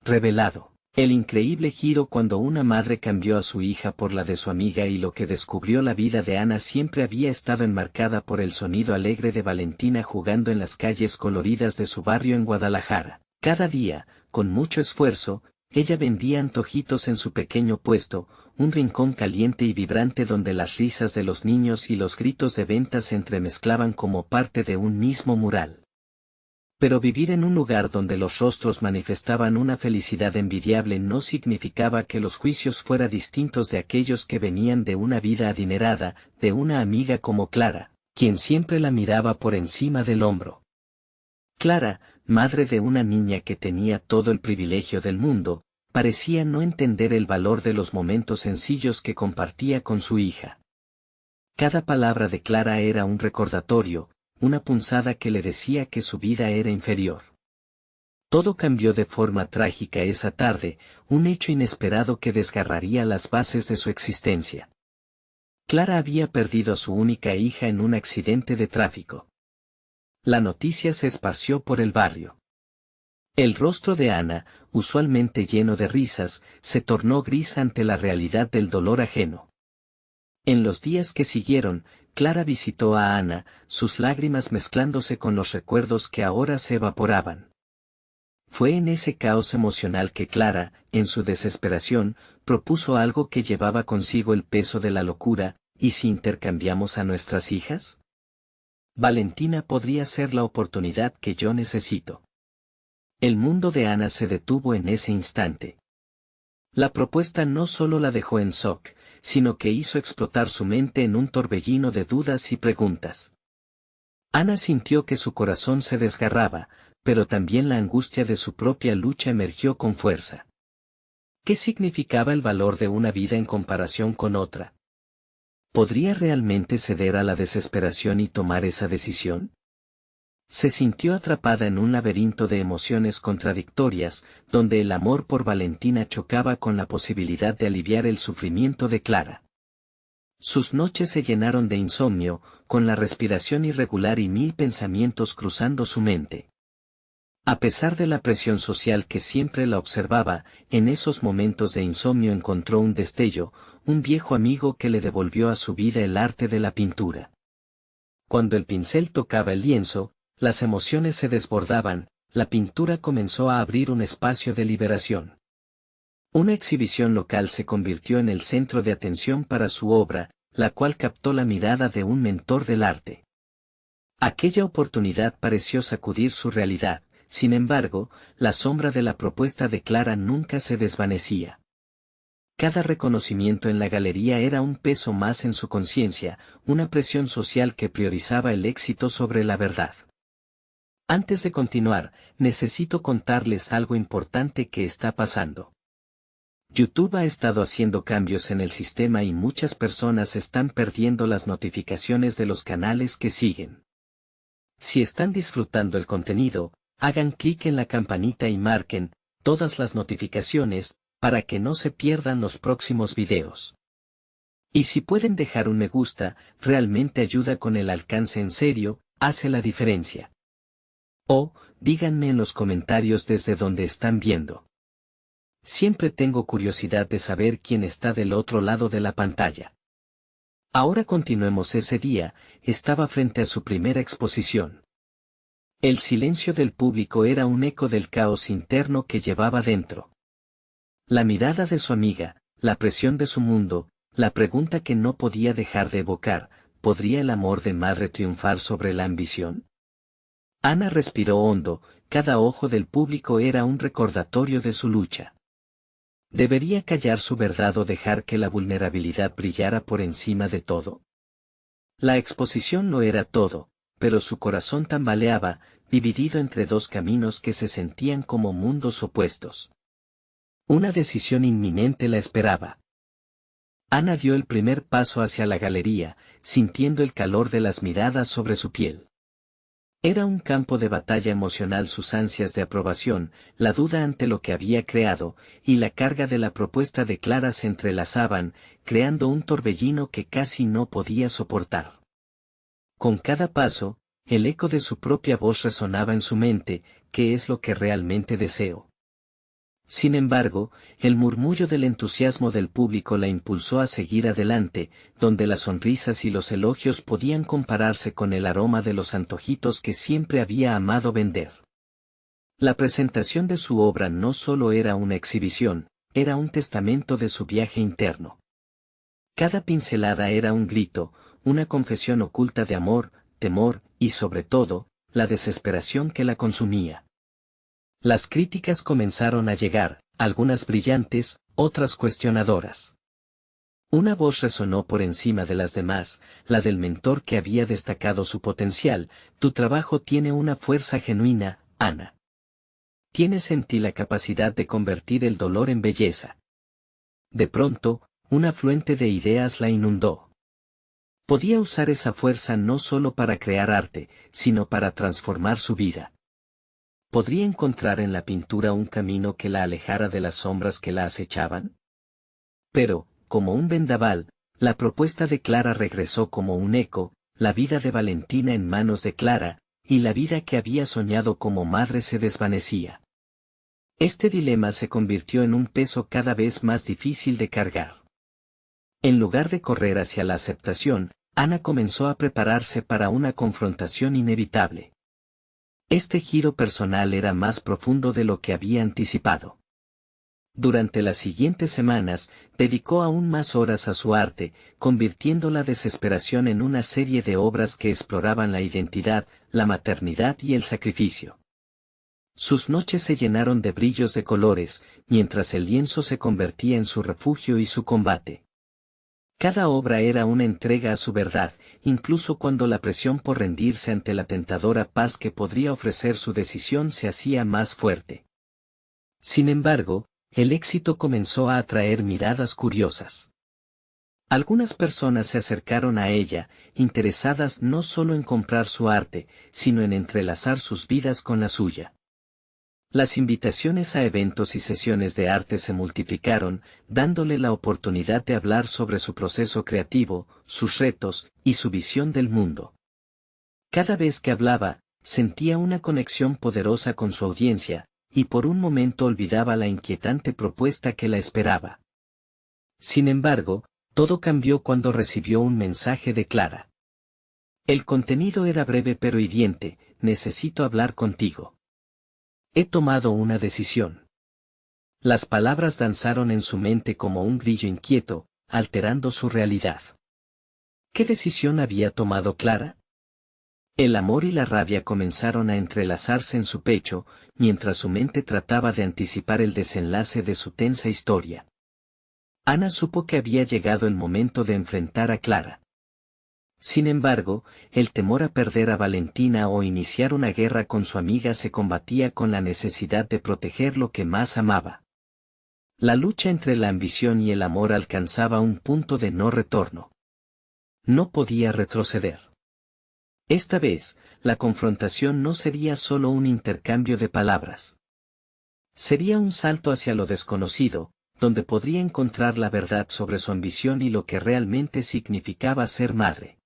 Revelado. El increíble giro cuando una madre cambió a su hija por la de su amiga y lo que descubrió. La vida de Ana siempre había estado enmarcada por el sonido alegre de Valentina jugando en las calles coloridas de su barrio en Guadalajara. Cada día, con mucho esfuerzo, ella vendía antojitos en su pequeño puesto, un rincón caliente y vibrante donde las risas de los niños y los gritos de venta se entremezclaban como parte de un mismo mural. Pero vivir en un lugar donde los rostros manifestaban una felicidad envidiable no significaba que los juicios fueran distintos de aquellos que venían de una vida adinerada, de una amiga como Clara, quien siempre la miraba por encima del hombro. Clara, madre de una niña que tenía todo el privilegio del mundo, parecía no entender el valor de los momentos sencillos que compartía con su hija. Cada palabra de Clara era un recordatorio, una punzada que le decía que su vida era inferior. Todo cambió de forma trágica esa tarde, un hecho inesperado que desgarraría las bases de su existencia. Clara había perdido a su única hija en un accidente de tráfico. La noticia se esparció por el barrio. El rostro de Ana, usualmente lleno de risas, se tornó gris ante la realidad del dolor ajeno. En los días que siguieron, Clara visitó a Ana, sus lágrimas mezclándose con los recuerdos que ahora se evaporaban. Fue en ese caos emocional que Clara, en su desesperación, propuso algo que llevaba consigo el peso de la locura: ¿y si intercambiamos a nuestras hijas? Valentina podría ser la oportunidad que yo necesito. El mundo de Ana se detuvo en ese instante. La propuesta no solo la dejó en shock, sino que hizo explotar su mente en un torbellino de dudas y preguntas. Ana sintió que su corazón se desgarraba, pero también la angustia de su propia lucha emergió con fuerza. ¿Qué significaba el valor de una vida en comparación con otra? ¿Podría realmente ceder a la desesperación y tomar esa decisión? Se sintió atrapada en un laberinto de emociones contradictorias, donde el amor por Valentina chocaba con la posibilidad de aliviar el sufrimiento de Clara. Sus noches se llenaron de insomnio, con la respiración irregular y mil pensamientos cruzando su mente. A pesar de la presión social que siempre la observaba, en esos momentos de insomnio encontró un destello, un viejo amigo que le devolvió a su vida el arte de la pintura. Cuando el pincel tocaba el lienzo, las emociones se desbordaban, la pintura comenzó a abrir un espacio de liberación. Una exhibición local se convirtió en el centro de atención para su obra, la cual captó la mirada de un mentor del arte. Aquella oportunidad pareció sacudir su realidad, sin embargo, la sombra de la propuesta de Clara nunca se desvanecía. Cada reconocimiento en la galería era un peso más en su conciencia, una presión social que priorizaba el éxito sobre la verdad. Antes de continuar, necesito contarles algo importante que está pasando. YouTube ha estado haciendo cambios en el sistema y muchas personas están perdiendo las notificaciones de los canales que siguen. Si están disfrutando el contenido, hagan clic en la campanita y marquen todas las notificaciones, para que no se pierdan los próximos videos. Y si pueden dejar un me gusta, realmente ayuda con el alcance, en serio, hace la diferencia. O, díganme en los comentarios desde donde están viendo. Siempre tengo curiosidad de saber quién está del otro lado de la pantalla. Ahora continuemos. Ese día, estaba frente a su primera exposición. El silencio del público era un eco del caos interno que llevaba dentro. La mirada de su amiga, la presión de su mundo, la pregunta que no podía dejar de evocar: ¿podría el amor de madre triunfar sobre la ambición? Ana respiró hondo, cada ojo del público era un recordatorio de su lucha. ¿Debería callar su verdad o dejar que la vulnerabilidad brillara por encima de todo? La exposición lo era todo, pero su corazón tambaleaba, dividido entre dos caminos que se sentían como mundos opuestos. Una decisión inminente la esperaba. Ana dio el primer paso hacia la galería, sintiendo el calor de las miradas sobre su piel. Era un campo de batalla emocional: sus ansias de aprobación, la duda ante lo que había creado, y la carga de la propuesta de Clara se entrelazaban, creando un torbellino que casi no podía soportar. Con cada paso, el eco de su propia voz resonaba en su mente: ¿qué es lo que realmente deseo? Sin embargo, el murmullo del entusiasmo del público la impulsó a seguir adelante, donde las sonrisas y los elogios podían compararse con el aroma de los antojitos que siempre había amado vender. La presentación de su obra no solo era una exhibición, era un testamento de su viaje interno. Cada pincelada era un grito, una confesión oculta de amor, temor, y sobre todo, la desesperación que la consumía. Las críticas comenzaron a llegar, algunas brillantes, otras cuestionadoras. Una voz resonó por encima de las demás, la del mentor que había destacado su potencial: tu trabajo tiene una fuerza genuina, Ana. Tienes en ti la capacidad de convertir el dolor en belleza. De pronto, un afluente de ideas la inundó. Podía usar esa fuerza no solo para crear arte, sino para transformar su vida. ¿Podría encontrar en la pintura un camino que la alejara de las sombras que la acechaban? Pero, como un vendaval, la propuesta de Clara regresó como un eco, la vida de Valentina en manos de Clara, y la vida que había soñado como madre se desvanecía. Este dilema se convirtió en un peso cada vez más difícil de cargar. En lugar de correr hacia la aceptación, Ana comenzó a prepararse para una confrontación inevitable. Este giro personal era más profundo de lo que había anticipado. Durante las siguientes semanas, dedicó aún más horas a su arte, convirtiendo la desesperación en una serie de obras que exploraban la identidad, la maternidad y el sacrificio. Sus noches se llenaron de brillos de colores, mientras el lienzo se convertía en su refugio y su combate. Cada obra era una entrega a su verdad, incluso cuando la presión por rendirse ante la tentadora paz que podría ofrecer su decisión se hacía más fuerte. Sin embargo, el éxito comenzó a atraer miradas curiosas. Algunas personas se acercaron a ella, interesadas no solo en comprar su arte, sino en entrelazar sus vidas con la suya. Las invitaciones a eventos y sesiones de arte se multiplicaron, dándole la oportunidad de hablar sobre su proceso creativo, sus retos, y su visión del mundo. Cada vez que hablaba, sentía una conexión poderosa con su audiencia, y por un momento olvidaba la inquietante propuesta que la esperaba. Sin embargo, todo cambió cuando recibió un mensaje de Clara. El contenido era breve pero hiriente: necesito hablar contigo. He tomado una decisión. Las palabras danzaron en su mente como un grillo inquieto, alterando su realidad. ¿Qué decisión había tomado Clara? El amor y la rabia comenzaron a entrelazarse en su pecho, mientras su mente trataba de anticipar el desenlace de su tensa historia. Ana supo que había llegado el momento de enfrentar a Clara. Sin embargo, el temor a perder a Valentina o iniciar una guerra con su amiga se combatía con la necesidad de proteger lo que más amaba. La lucha entre la ambición y el amor alcanzaba un punto de no retorno. No podía retroceder. Esta vez, la confrontación no sería solo un intercambio de palabras. Sería un salto hacia lo desconocido, donde podría encontrar la verdad sobre su ambición y lo que realmente significaba ser madre.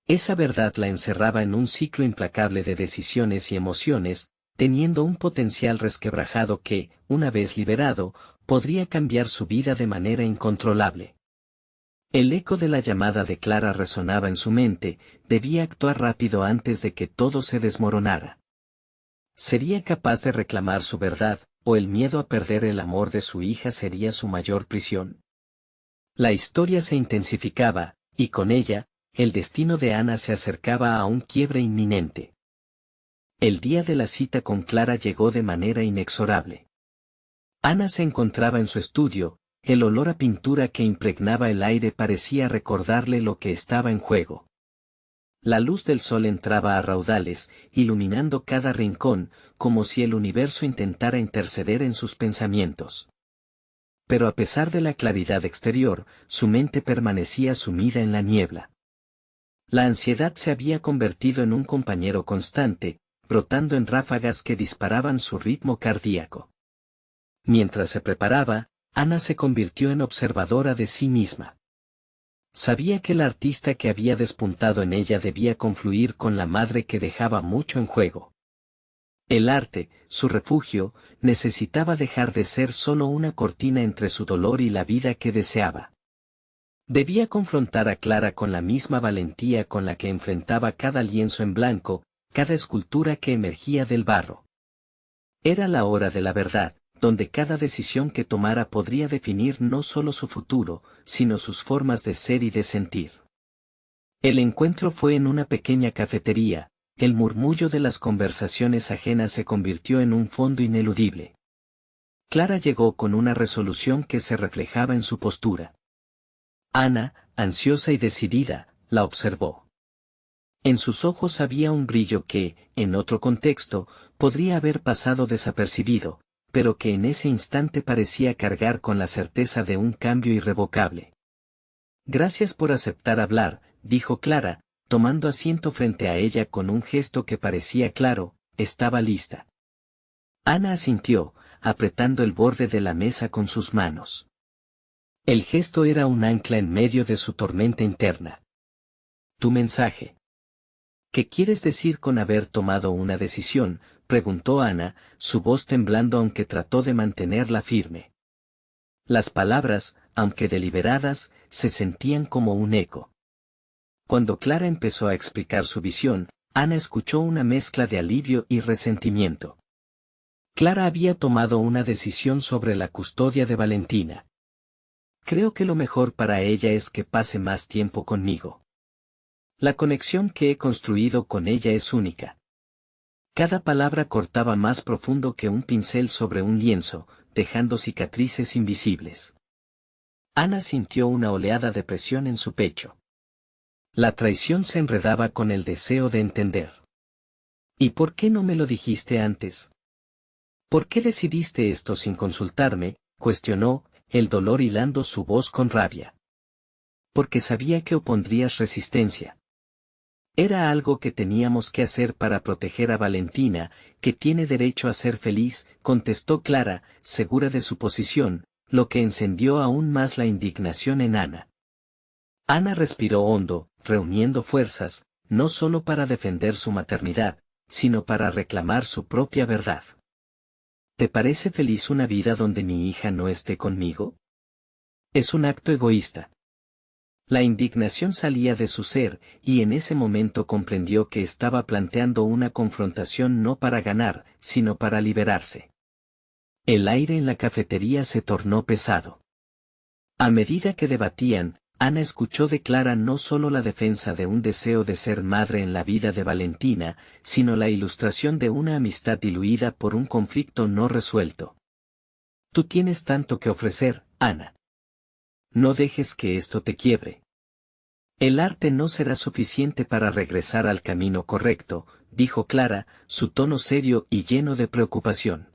Esa verdad la encerraba en un ciclo implacable de decisiones y emociones, teniendo un potencial resquebrajado que, una vez liberado, podría cambiar su vida de manera incontrolable. El eco de la llamada de Clara resonaba en su mente: debía actuar rápido antes de que todo se desmoronara. ¿Sería capaz de reclamar su verdad, o el miedo a perder el amor de su hija sería su mayor prisión? La historia se intensificaba, y con ella, el destino de Ana se acercaba a un quiebre inminente. El día de la cita con Clara llegó de manera inexorable. Ana se encontraba en su estudio, el olor a pintura que impregnaba el aire parecía recordarle lo que estaba en juego. La luz del sol entraba a raudales, iluminando cada rincón, como si el universo intentara interceder en sus pensamientos. Pero a pesar de la claridad exterior, su mente permanecía sumida en la niebla. La ansiedad se había convertido en un compañero constante, brotando en ráfagas que disparaban su ritmo cardíaco. Mientras se preparaba, Ana se convirtió en observadora de sí misma. Sabía que el artista que había despuntado en ella debía confluir con la madre que dejaba mucho en juego. El arte, su refugio, necesitaba dejar de ser solo una cortina entre su dolor y la vida que deseaba. Debía confrontar a Clara con la misma valentía con la que enfrentaba cada lienzo en blanco, cada escultura que emergía del barro. Era la hora de la verdad, donde cada decisión que tomara podría definir no solo su futuro, sino sus formas de ser y de sentir. El encuentro fue en una pequeña cafetería. El murmullo de las conversaciones ajenas se convirtió en un fondo ineludible. Clara llegó con una resolución que se reflejaba en su postura. Ana, ansiosa y decidida, la observó. En sus ojos había un brillo que, en otro contexto, podría haber pasado desapercibido, pero que en ese instante parecía cargar con la certeza de un cambio irrevocable. Gracias por aceptar hablar, dijo Clara, tomando asiento frente a ella con un gesto que parecía claro, estaba lista. Ana asintió, apretando el borde de la mesa con sus manos. El gesto era un ancla en medio de su tormenta interna. Tu mensaje. ¿Qué quieres decir con haber tomado una decisión?, preguntó Ana, su voz temblando aunque trató de mantenerla firme. Las palabras, aunque deliberadas, se sentían como un eco. Cuando Clara empezó a explicar su visión, Ana escuchó una mezcla de alivio y resentimiento. Clara había tomado una decisión sobre la custodia de Valentina. Creo que lo mejor para ella es que pase más tiempo conmigo. La conexión que he construido con ella es única. Cada palabra cortaba más profundo que un pincel sobre un lienzo, dejando cicatrices invisibles. Ana sintió una oleada de presión en su pecho. La traición se enredaba con el deseo de entender. ¿Y por qué no me lo dijiste antes? ¿Por qué decidiste esto sin consultarme?, cuestionó, el dolor hilando su voz con rabia. Porque sabía que opondrías resistencia. Era algo que teníamos que hacer para proteger a Valentina, que tiene derecho a ser feliz, contestó Clara, segura de su posición, lo que encendió aún más la indignación en Ana. Ana respiró hondo, reuniendo fuerzas, no solo para defender su maternidad, sino para reclamar su propia verdad. ¿Te parece feliz una vida donde mi hija no esté conmigo? Es un acto egoísta. La indignación salía de su ser, y en ese momento comprendió que estaba planteando una confrontación no para ganar, sino para liberarse. El aire en la cafetería se tornó pesado. A medida que debatían, Ana escuchó de Clara no solo la defensa de un deseo de ser madre en la vida de Valentina, sino la ilustración de una amistad diluida por un conflicto no resuelto. Tú tienes tanto que ofrecer, Ana. No dejes que esto te quiebre. El arte no será suficiente para regresar al camino correcto, dijo Clara, su tono serio y lleno de preocupación.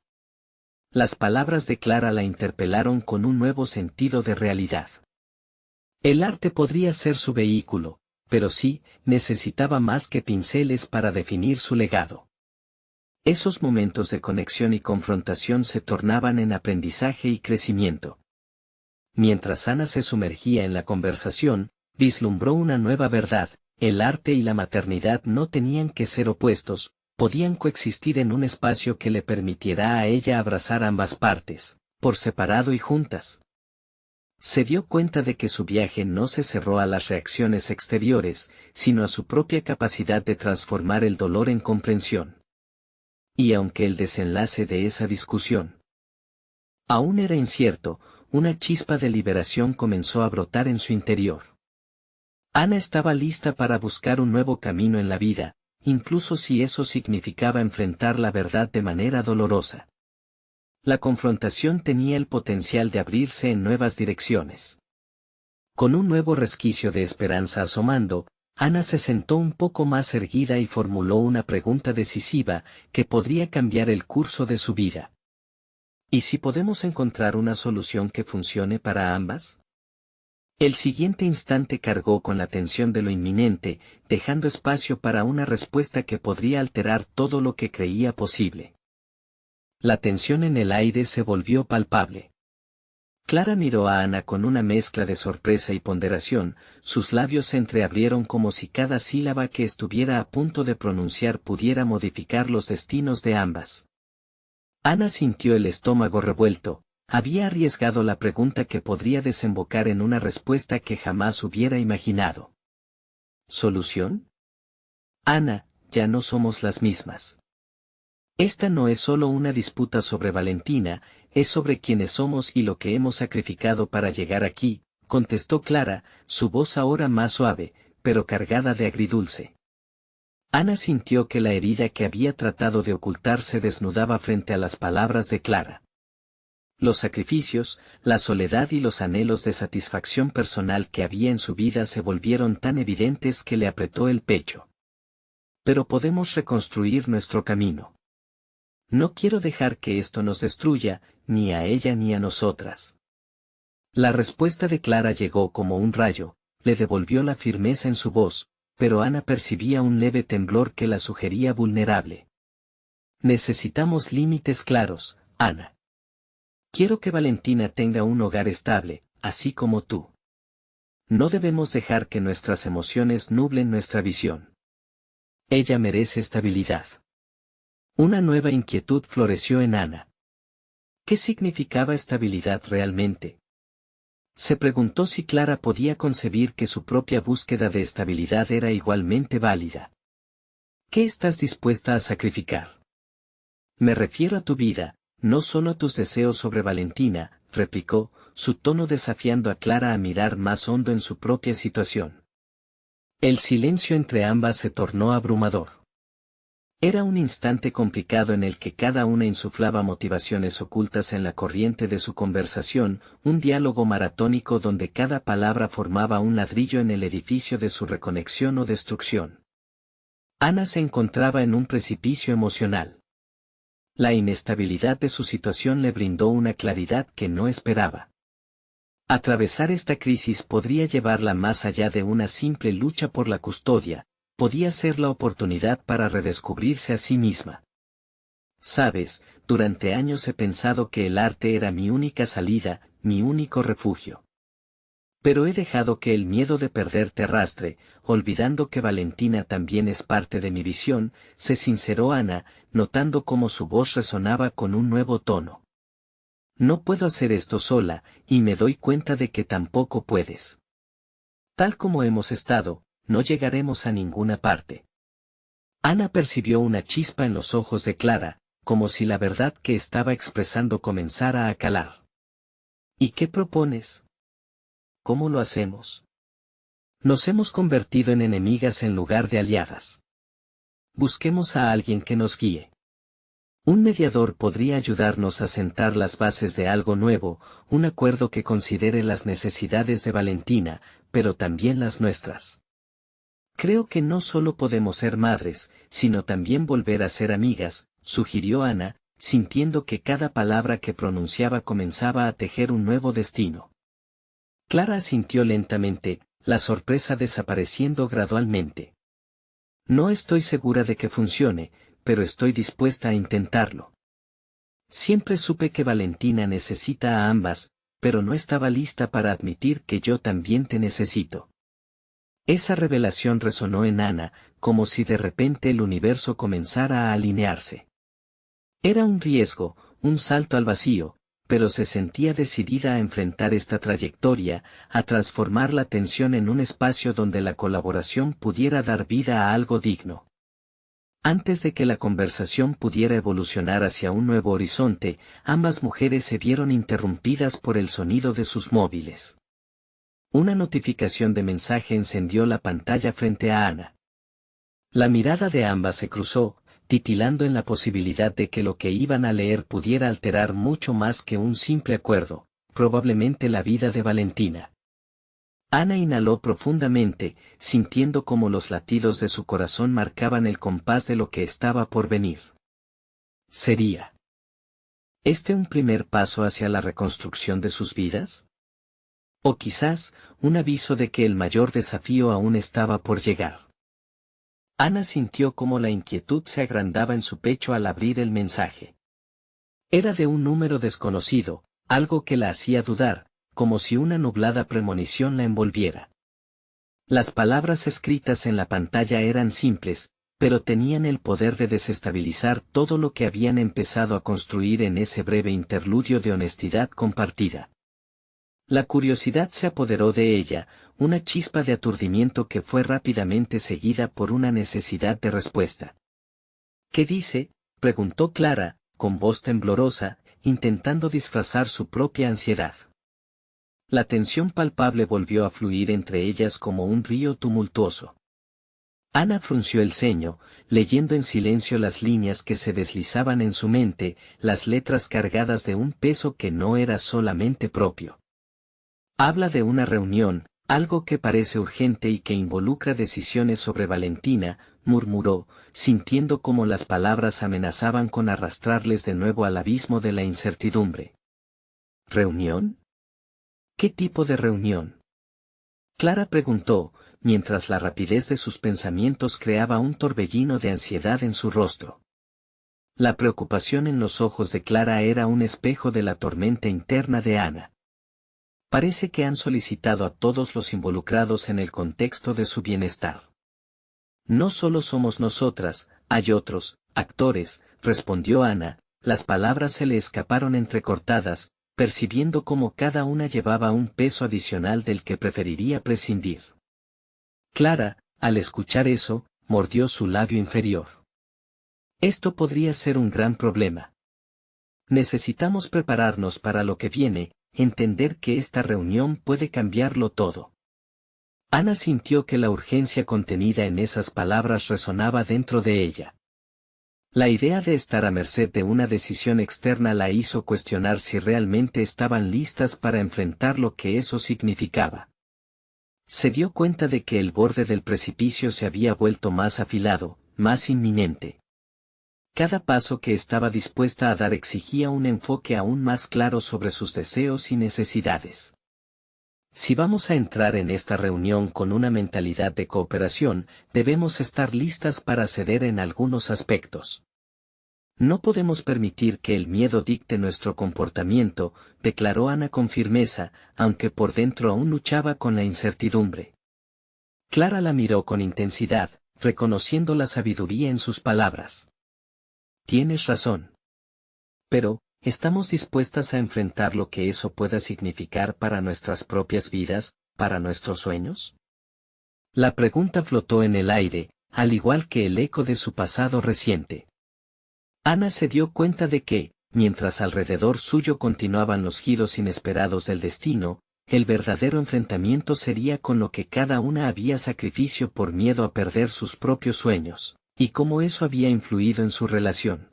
Las palabras de Clara la interpelaron con un nuevo sentido de realidad. El arte podría ser su vehículo, pero sí, necesitaba más que pinceles para definir su legado. Esos momentos de conexión y confrontación se tornaban en aprendizaje y crecimiento. Mientras Ana se sumergía en la conversación, vislumbró una nueva verdad: el arte y la maternidad no tenían que ser opuestos, podían coexistir en un espacio que le permitiera a ella abrazar ambas partes, por separado y juntas. Se dio cuenta de que su viaje no se cerró a las reacciones exteriores, sino a su propia capacidad de transformar el dolor en comprensión. Y aunque el desenlace de esa discusión aún era incierto, una chispa de liberación comenzó a brotar en su interior. Ana estaba lista para buscar un nuevo camino en la vida, incluso si eso significaba enfrentar la verdad de manera dolorosa. La confrontación tenía el potencial de abrirse en nuevas direcciones. Con un nuevo resquicio de esperanza asomando, Ana se sentó un poco más erguida y formuló una pregunta decisiva que podría cambiar el curso de su vida. ¿Y si podemos encontrar una solución que funcione para ambas? El siguiente instante cargó con la tensión de lo inminente, dejando espacio para una respuesta que podría alterar todo lo que creía posible. La tensión en el aire se volvió palpable. Clara miró a Ana con una mezcla de sorpresa y ponderación, sus labios se entreabrieron como si cada sílaba que estuviera a punto de pronunciar pudiera modificar los destinos de ambas. Ana sintió el estómago revuelto, había arriesgado la pregunta que podría desembocar en una respuesta que jamás hubiera imaginado. ¿Solución? Ana, ya no somos las mismas. Esta no es solo una disputa sobre Valentina, es sobre quiénes somos y lo que hemos sacrificado para llegar aquí, contestó Clara, su voz ahora más suave, pero cargada de agridulce. Ana sintió que la herida que había tratado de ocultar se desnudaba frente a las palabras de Clara. Los sacrificios, la soledad y los anhelos de satisfacción personal que había en su vida se volvieron tan evidentes que le apretó el pecho. Pero podemos reconstruir nuestro camino. No quiero dejar que esto nos destruya, ni a ella ni a nosotras. La respuesta de Clara llegó como un rayo, le devolvió la firmeza en su voz, pero Ana percibía un leve temblor que la sugería vulnerable. Necesitamos límites claros, Ana. Quiero que Valentina tenga un hogar estable, así como tú. No debemos dejar que nuestras emociones nublen nuestra visión. Ella merece estabilidad. Una nueva inquietud floreció en Ana. ¿Qué significaba estabilidad realmente? Se preguntó si Clara podía concebir que su propia búsqueda de estabilidad era igualmente válida. ¿Qué estás dispuesta a sacrificar? Me refiero a tu vida, no solo a tus deseos sobre Valentina, replicó, su tono desafiando a Clara a mirar más hondo en su propia situación. El silencio entre ambas se tornó abrumador. Era un instante complicado en el que cada una insuflaba motivaciones ocultas en la corriente de su conversación, un diálogo maratónico donde cada palabra formaba un ladrillo en el edificio de su reconexión o destrucción. Ana se encontraba en un precipicio emocional. La inestabilidad de su situación le brindó una claridad que no esperaba. Atravesar esta crisis podría llevarla más allá de una simple lucha por la custodia, podía ser la oportunidad para redescubrirse a sí misma. Sabes, durante años he pensado que el arte era mi única salida, mi único refugio. Pero he dejado que el miedo de perderte arrastre, olvidando que Valentina también es parte de mi visión, se sinceró Ana, notando cómo su voz resonaba con un nuevo tono. No puedo hacer esto sola, y me doy cuenta de que tampoco puedes. Tal como hemos estado, no llegaremos a ninguna parte. Ana percibió una chispa en los ojos de Clara, como si la verdad que estaba expresando comenzara a calar. ¿Y qué propones? ¿Cómo lo hacemos? Nos hemos convertido en enemigas en lugar de aliadas. Busquemos a alguien que nos guíe. Un mediador podría ayudarnos a sentar las bases de algo nuevo, un acuerdo que considere las necesidades de Valentina, pero también las nuestras. Creo que no solo podemos ser madres, sino también volver a ser amigas, sugirió Ana, sintiendo que cada palabra que pronunciaba comenzaba a tejer un nuevo destino. Clara asintió lentamente, la sorpresa desapareciendo gradualmente. No estoy segura de que funcione, pero estoy dispuesta a intentarlo. Siempre supe que Valentina necesita a ambas, pero no estaba lista para admitir que yo también te necesito. Esa revelación resonó en Ana, como si de repente el universo comenzara a alinearse. Era un riesgo, un salto al vacío, pero se sentía decidida a enfrentar esta trayectoria, a transformar la tensión en un espacio donde la colaboración pudiera dar vida a algo digno. Antes de que la conversación pudiera evolucionar hacia un nuevo horizonte, ambas mujeres se vieron interrumpidas por el sonido de sus móviles. Una notificación de mensaje encendió la pantalla frente a Ana. La mirada de ambas se cruzó, titilando en la posibilidad de que lo que iban a leer pudiera alterar mucho más que un simple acuerdo, probablemente la vida de Valentina. Ana inhaló profundamente, sintiendo cómo los latidos de su corazón marcaban el compás de lo que estaba por venir. ¿Sería este un primer paso hacia la reconstrucción de sus vidas? O quizás, un aviso de que el mayor desafío aún estaba por llegar. Ana sintió cómo la inquietud se agrandaba en su pecho al abrir el mensaje. Era de un número desconocido, algo que la hacía dudar, como si una nublada premonición la envolviera. Las palabras escritas en la pantalla eran simples, pero tenían el poder de desestabilizar todo lo que habían empezado a construir en ese breve interludio de honestidad compartida. La curiosidad se apoderó de ella, una chispa de aturdimiento que fue rápidamente seguida por una necesidad de respuesta. ¿Qué dice?, preguntó Clara, con voz temblorosa, intentando disfrazar su propia ansiedad. La tensión palpable volvió a fluir entre ellas como un río tumultuoso. Ana frunció el ceño, leyendo en silencio las líneas que se deslizaban en su mente, las letras cargadas de un peso que no era solamente propio. Habla de una reunión, algo que parece urgente y que involucra decisiones sobre Valentina, murmuró, sintiendo cómo las palabras amenazaban con arrastrarles de nuevo al abismo de la incertidumbre. ¿Reunión? ¿Qué tipo de reunión? Clara preguntó, mientras la rapidez de sus pensamientos creaba un torbellino de ansiedad en su rostro. La preocupación en los ojos de Clara era un espejo de la tormenta interna de Ana. Parece que han solicitado a todos los involucrados en el contexto de su bienestar. No solo somos nosotras, hay otros, actores, respondió Ana, las palabras se le escaparon entrecortadas, percibiendo cómo cada una llevaba un peso adicional del que preferiría prescindir. Clara, al escuchar eso, mordió su labio inferior. Esto podría ser un gran problema. Necesitamos prepararnos para lo que viene, entender que esta reunión puede cambiarlo todo. Ana sintió que la urgencia contenida en esas palabras resonaba dentro de ella. La idea de estar a merced de una decisión externa la hizo cuestionar si realmente estaban listas para enfrentar lo que eso significaba. Se dio cuenta de que el borde del precipicio se había vuelto más afilado, más inminente. Cada paso que estaba dispuesta a dar exigía un enfoque aún más claro sobre sus deseos y necesidades. Si vamos a entrar en esta reunión con una mentalidad de cooperación, debemos estar listas para ceder en algunos aspectos. No podemos permitir que el miedo dicte nuestro comportamiento, declaró Ana con firmeza, aunque por dentro aún luchaba con la incertidumbre. Clara la miró con intensidad, reconociendo la sabiduría en sus palabras. Tienes razón. Pero, ¿estamos dispuestas a enfrentar lo que eso pueda significar para nuestras propias vidas, para nuestros sueños? La pregunta flotó en el aire, al igual que el eco de su pasado reciente. Ana se dio cuenta de que, mientras alrededor suyo continuaban los giros inesperados del destino, el verdadero enfrentamiento sería con lo que cada una había sacrificio por miedo a perder sus propios sueños, y cómo eso había influido en su relación.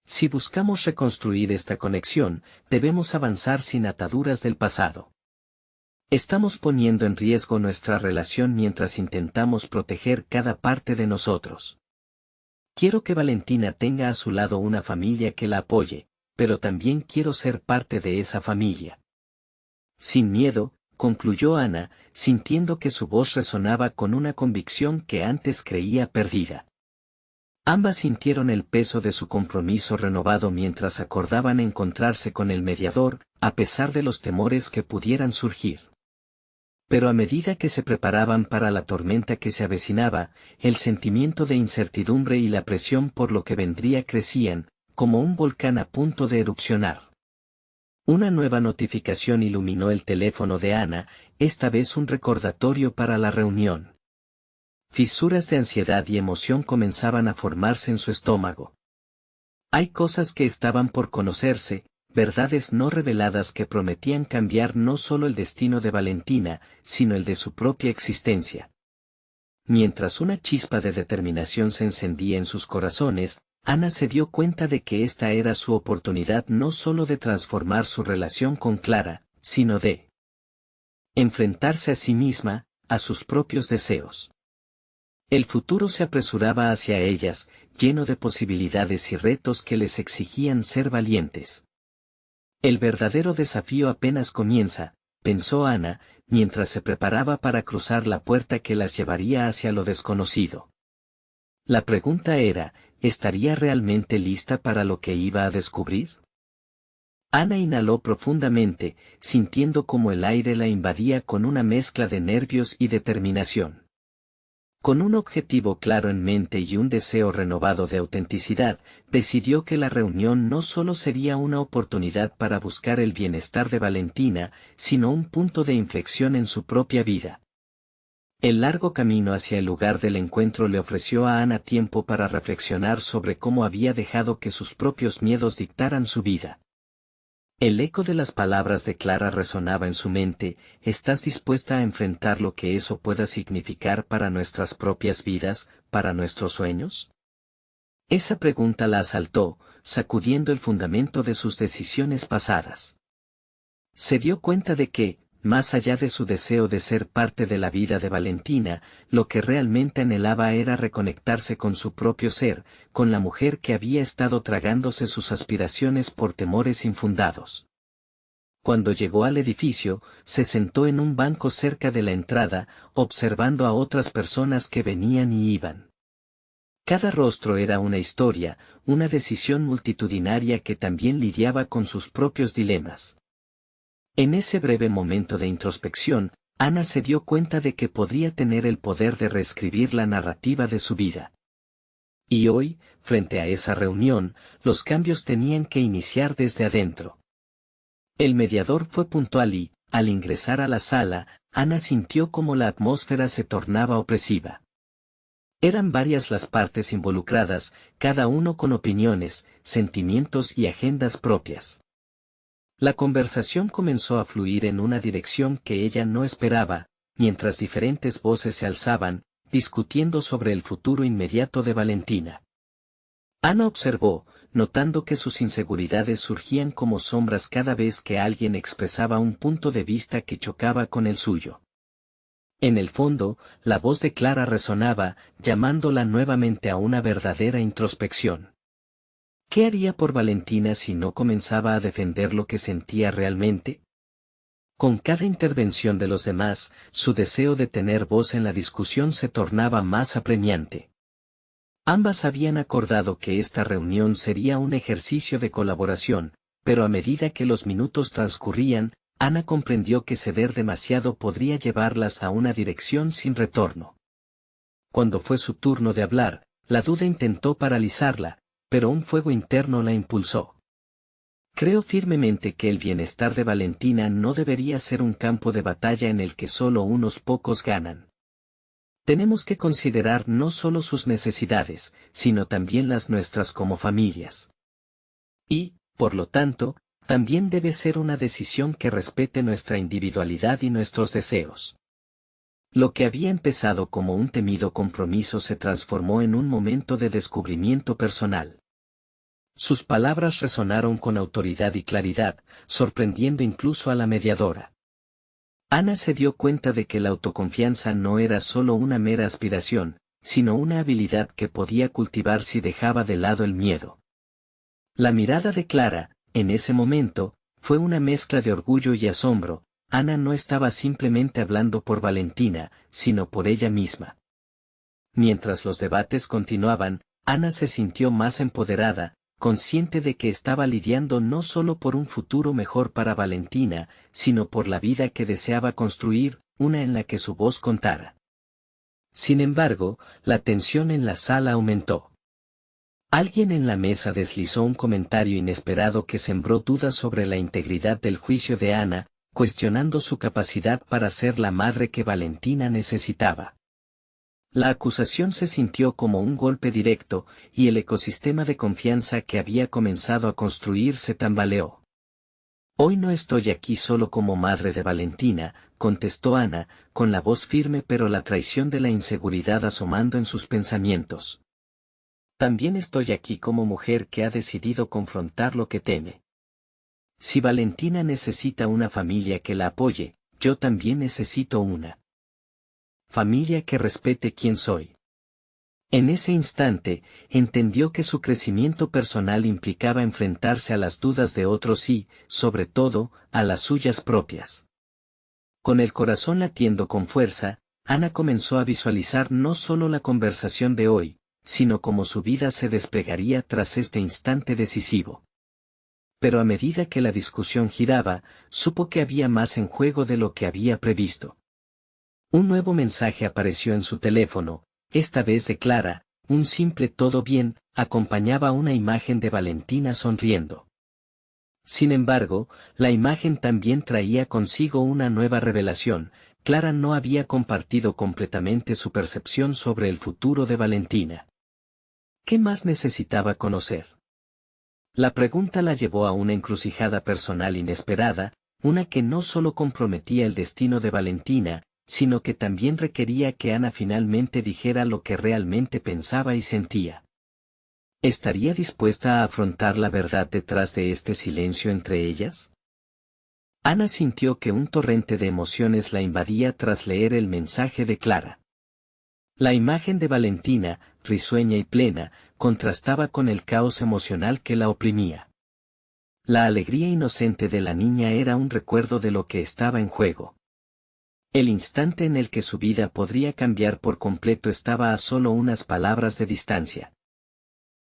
Si buscamos reconstruir esta conexión, debemos avanzar sin ataduras del pasado. Estamos poniendo en riesgo nuestra relación mientras intentamos proteger cada parte de nosotros. Quiero que Valentina tenga a su lado una familia que la apoye, pero también quiero ser parte de esa familia. Sin miedo, concluyó Ana, sintiendo que su voz resonaba con una convicción que antes creía perdida. Ambas sintieron el peso de su compromiso renovado mientras acordaban encontrarse con el mediador, a pesar de los temores que pudieran surgir. Pero a medida que se preparaban para la tormenta que se avecinaba, el sentimiento de incertidumbre y la presión por lo que vendría crecían, como un volcán a punto de erupcionar. Una nueva notificación iluminó el teléfono de Ana, esta vez un recordatorio para la reunión. Fisuras de ansiedad y emoción comenzaban a formarse en su estómago. Hay cosas que estaban por conocerse, verdades no reveladas que prometían cambiar no solo el destino de Valentina, sino el de su propia existencia. Mientras una chispa de determinación se encendía en sus corazones, Ana se dio cuenta de que esta era su oportunidad no solo de transformar su relación con Clara, sino de enfrentarse a sí misma, a sus propios deseos. El futuro se apresuraba hacia ellas, lleno de posibilidades y retos que les exigían ser valientes. El verdadero desafío apenas comienza, pensó Ana, mientras se preparaba para cruzar la puerta que las llevaría hacia lo desconocido. La pregunta era, ¿estaría realmente lista para lo que iba a descubrir? Ana inhaló profundamente, sintiendo como el aire la invadía con una mezcla de nervios y determinación. Con un objetivo claro en mente y un deseo renovado de autenticidad, decidió que la reunión no solo sería una oportunidad para buscar el bienestar de Valentina, sino un punto de inflexión en su propia vida. El largo camino hacia el lugar del encuentro le ofreció a Ana tiempo para reflexionar sobre cómo había dejado que sus propios miedos dictaran su vida. El eco de las palabras de Clara resonaba en su mente: ¿estás dispuesta a enfrentar lo que eso pueda significar para nuestras propias vidas, para nuestros sueños? Esa pregunta la asaltó, sacudiendo el fundamento de sus decisiones pasadas. Se dio cuenta de que, más allá de su deseo de ser parte de la vida de Valentina, lo que realmente anhelaba era reconectarse con su propio ser, con la mujer que había estado tragándose sus aspiraciones por temores infundados. Cuando llegó al edificio, se sentó en un banco cerca de la entrada, observando a otras personas que venían y iban. Cada rostro era una historia, una decisión multitudinaria que también lidiaba con sus propios dilemas. En ese breve momento de introspección, Ana se dio cuenta de que podría tener el poder de reescribir la narrativa de su vida. Y hoy, frente a esa reunión, los cambios tenían que iniciar desde adentro. El mediador fue puntual y, al ingresar a la sala, Ana sintió como la atmósfera se tornaba opresiva. Eran varias las partes involucradas, cada uno con opiniones, sentimientos y agendas propias. La conversación comenzó a fluir en una dirección que ella no esperaba, mientras diferentes voces se alzaban, discutiendo sobre el futuro inmediato de Valentina. Ana observó, notando que sus inseguridades surgían como sombras cada vez que alguien expresaba un punto de vista que chocaba con el suyo. En el fondo, la voz de Clara resonaba, llamándola nuevamente a una verdadera introspección. ¿Qué haría por Valentina si no comenzaba a defender lo que sentía realmente? Con cada intervención de los demás, su deseo de tener voz en la discusión se tornaba más apremiante. Ambas habían acordado que esta reunión sería un ejercicio de colaboración, pero a medida que los minutos transcurrían, Ana comprendió que ceder demasiado podría llevarlas a una dirección sin retorno. Cuando fue su turno de hablar, la duda intentó paralizarla, pero un fuego interno la impulsó. Creo firmemente que el bienestar de Valentina no debería ser un campo de batalla en el que solo unos pocos ganan. Tenemos que considerar no solo sus necesidades, sino también las nuestras como familias. Y, por lo tanto, también debe ser una decisión que respete nuestra individualidad y nuestros deseos. Lo que había empezado como un temido compromiso se transformó en un momento de descubrimiento personal. Sus palabras resonaron con autoridad y claridad, sorprendiendo incluso a la mediadora. Ana se dio cuenta de que la autoconfianza no era solo una mera aspiración, sino una habilidad que podía cultivar si dejaba de lado el miedo. La mirada de Clara, en ese momento, fue una mezcla de orgullo y asombro. Ana no estaba simplemente hablando por Valentina, sino por ella misma. Mientras los debates continuaban, Ana se sintió más empoderada, consciente de que estaba lidiando no solo por un futuro mejor para Valentina, sino por la vida que deseaba construir, una en la que su voz contara. Sin embargo, la tensión en la sala aumentó. Alguien en la mesa deslizó un comentario inesperado que sembró dudas sobre la integridad del juicio de Ana, cuestionando su capacidad para ser la madre que Valentina necesitaba. La acusación se sintió como un golpe directo, y el ecosistema de confianza que había comenzado a construir se tambaleó. Hoy no estoy aquí solo como madre de Valentina, contestó Ana, con la voz firme pero la traición de la inseguridad asomando en sus pensamientos. También estoy aquí como mujer que ha decidido confrontar lo que teme. Si Valentina necesita una familia que la apoye, yo también necesito una familia que respete quién soy. En ese instante, entendió que su crecimiento personal implicaba enfrentarse a las dudas de otros y, sobre todo, a las suyas propias. Con el corazón latiendo con fuerza, Ana comenzó a visualizar no solo la conversación de hoy, sino cómo su vida se desplegaría tras este instante decisivo. pero a medida que la discusión giraba, supo que había más en juego de lo que había previsto. Un nuevo mensaje apareció en su teléfono, esta vez de Clara, un simple "todo bien", acompañaba una imagen de Valentina sonriendo. Sin embargo, la imagen también traía consigo una nueva revelación: Clara no había compartido completamente su percepción sobre el futuro de Valentina. ¿Qué más necesitaba conocer? La pregunta la llevó a una encrucijada personal inesperada, una que no solo comprometía el destino de Valentina, sino que también requería que Ana finalmente dijera lo que realmente pensaba y sentía. ¿Estaría dispuesta a afrontar la verdad detrás de este silencio entre ellas? Ana sintió que un torrente de emociones la invadía tras leer el mensaje de Clara. La imagen de Valentina, risueña y plena, contrastaba con el caos emocional que la oprimía. La alegría inocente de la niña era un recuerdo de lo que estaba en juego. El instante en el que su vida podría cambiar por completo estaba a solo unas palabras de distancia.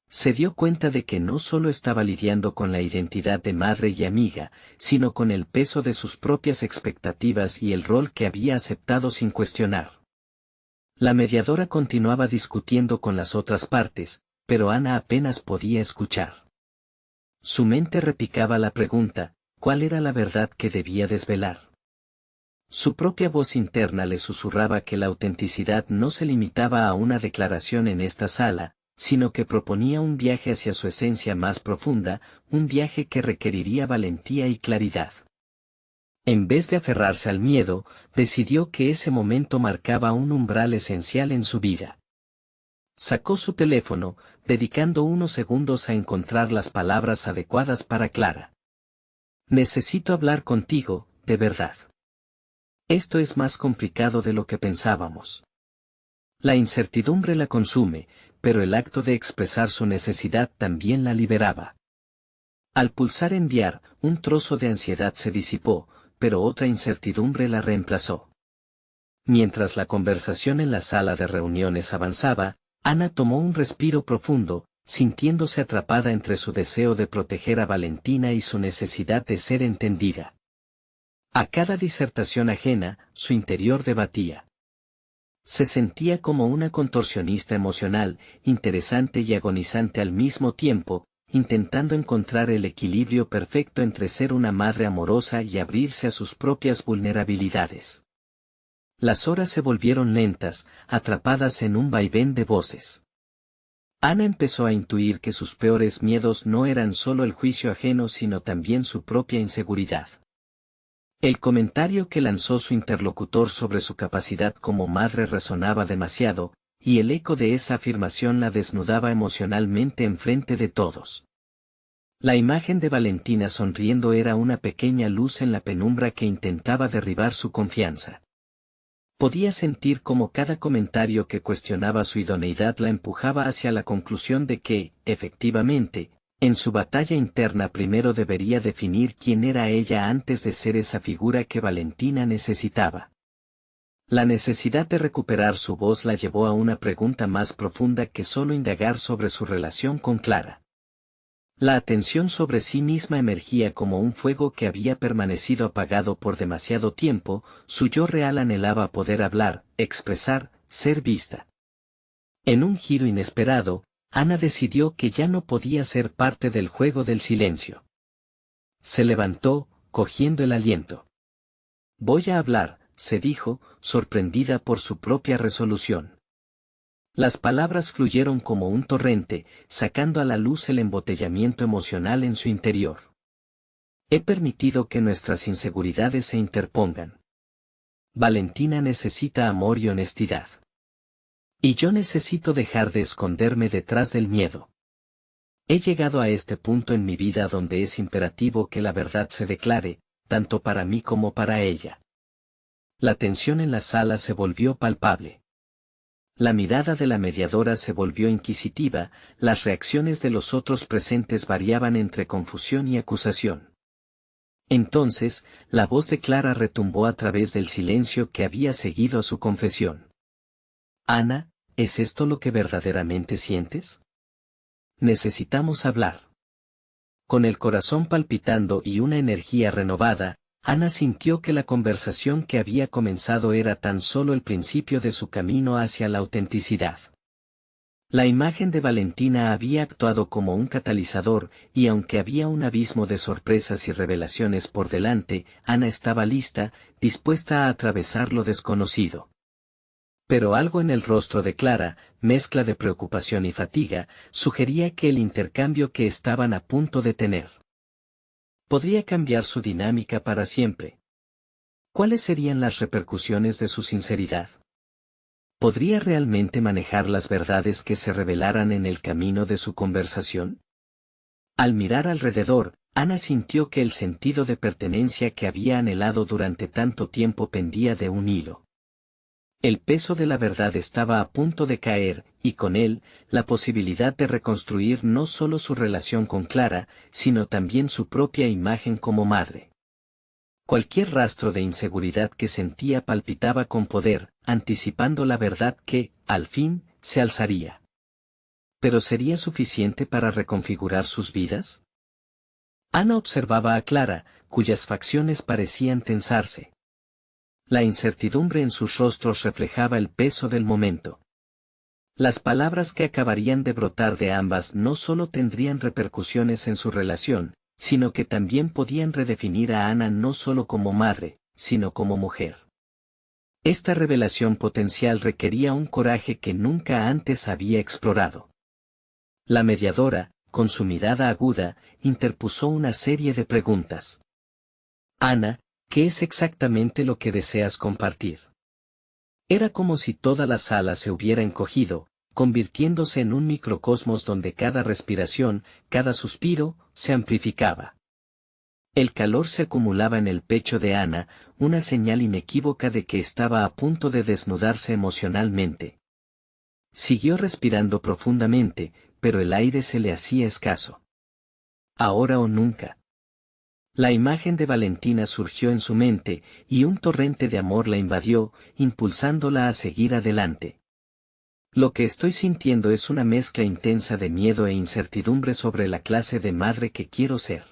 Se dio cuenta de que no solo estaba lidiando con la identidad de madre y amiga, sino con el peso de sus propias expectativas y el rol que había aceptado sin cuestionar. La mediadora continuaba discutiendo con las otras partes, pero Ana apenas podía escuchar. Su mente repicaba la pregunta: ¿cuál era la verdad que debía desvelar? Su propia voz interna le susurraba que la autenticidad no se limitaba a una declaración en esta sala, sino que proponía un viaje hacia su esencia más profunda, un viaje que requeriría valentía y claridad. En vez de aferrarse al miedo, decidió que ese momento marcaba un umbral esencial en su vida. Sacó su teléfono, dedicando unos segundos a encontrar las palabras adecuadas para Clara. Necesito hablar contigo, de verdad. Esto es más complicado de lo que pensábamos. La incertidumbre la consume, pero el acto de expresar su necesidad también la liberaba. Al pulsar enviar, un trozo de ansiedad se disipó, pero otra incertidumbre la reemplazó. Mientras la conversación en la sala de reuniones avanzaba, Ana tomó un respiro profundo, sintiéndose atrapada entre su deseo de proteger a Valentina y su necesidad de ser entendida. A cada disertación ajena, su interior debatía. Se sentía como una contorsionista emocional, interesante y agonizante al mismo tiempo, intentando encontrar el equilibrio perfecto entre ser una madre amorosa y abrirse a sus propias vulnerabilidades. Las horas se volvieron lentas, atrapadas en un vaivén de voces. Ana empezó a intuir que sus peores miedos no eran solo el juicio ajeno sino también su propia inseguridad. El comentario que lanzó su interlocutor sobre su capacidad como madre resonaba demasiado, y el eco de esa afirmación la desnudaba emocionalmente enfrente de todos. La imagen de Valentina sonriendo era una pequeña luz en la penumbra que intentaba derribar su confianza. Podía sentir cómo cada comentario que cuestionaba su idoneidad la empujaba hacia la conclusión de que, efectivamente, en su batalla interna primero debería definir quién era ella antes de ser esa figura que Valentina necesitaba. La necesidad de recuperar su voz la llevó a una pregunta más profunda que solo indagar sobre su relación con Clara. La atención sobre sí misma emergía como un fuego que había permanecido apagado por demasiado tiempo, su yo real anhelaba poder hablar, expresar, ser vista. En un giro inesperado, Ana decidió que ya no podía ser parte del juego del silencio. Se levantó, cogiendo el aliento. Voy a hablar, se dijo, sorprendida por su propia resolución. Las palabras fluyeron como un torrente, sacando a la luz el embotellamiento emocional en su interior. He permitido que nuestras inseguridades se interpongan. Valentina necesita amor y honestidad. Y yo necesito dejar de esconderme detrás del miedo. He llegado a este punto en mi vida donde es imperativo que la verdad se declare, tanto para mí como para ella. La tensión en la sala se volvió palpable. La mirada de la mediadora se volvió inquisitiva, las reacciones de los otros presentes variaban entre confusión y acusación. Entonces, la voz de Clara retumbó a través del silencio que había seguido a su confesión. Ana, ¿es esto lo que verdaderamente sientes? Necesitamos hablar. Con el corazón palpitando y una energía renovada, Ana sintió que la conversación que había comenzado era tan solo el principio de su camino hacia la autenticidad. La imagen de Valentina había actuado como un catalizador, y aunque había un abismo de sorpresas y revelaciones por delante, Ana estaba lista, dispuesta a atravesar lo desconocido. Pero algo en el rostro de Clara, mezcla de preocupación y fatiga, sugería que el intercambio que estaban a punto de tener podría cambiar su dinámica para siempre. ¿Cuáles serían las repercusiones de su sinceridad? ¿Podría realmente manejar las verdades que se revelaran en el camino de su conversación? Al mirar alrededor, Ana sintió que el sentido de pertenencia que había anhelado durante tanto tiempo pendía de un hilo. El peso de la verdad estaba a punto de caer, y con él, la posibilidad de reconstruir no solo su relación con Clara, sino también su propia imagen como madre. Cualquier rastro de inseguridad que sentía palpitaba con poder, anticipando la verdad que, al fin, se alzaría. ¿Pero sería suficiente para reconfigurar sus vidas? Ana observaba a Clara, cuyas facciones parecían tensarse. La incertidumbre en sus rostros reflejaba el peso del momento. Las palabras que acabarían de brotar de ambas no solo tendrían repercusiones en su relación, sino que también podían redefinir a Ana no solo como madre, sino como mujer. Esta revelación potencial requería un coraje que nunca antes había explorado. La mediadora, con su mirada aguda, interpuso una serie de preguntas. Ana, ¿qué es exactamente lo que deseas compartir? Era como si toda la sala se hubiera encogido, convirtiéndose en un microcosmos donde cada respiración, cada suspiro, se amplificaba. El calor se acumulaba en el pecho de Ana, una señal inequívoca de que estaba a punto de desnudarse emocionalmente. Siguió respirando profundamente, pero el aire se le hacía escaso. Ahora o nunca. La imagen de Valentina surgió en su mente, y un torrente de amor la invadió, impulsándola a seguir adelante. Lo que estoy sintiendo es una mezcla intensa de miedo e incertidumbre sobre la clase de madre que quiero ser.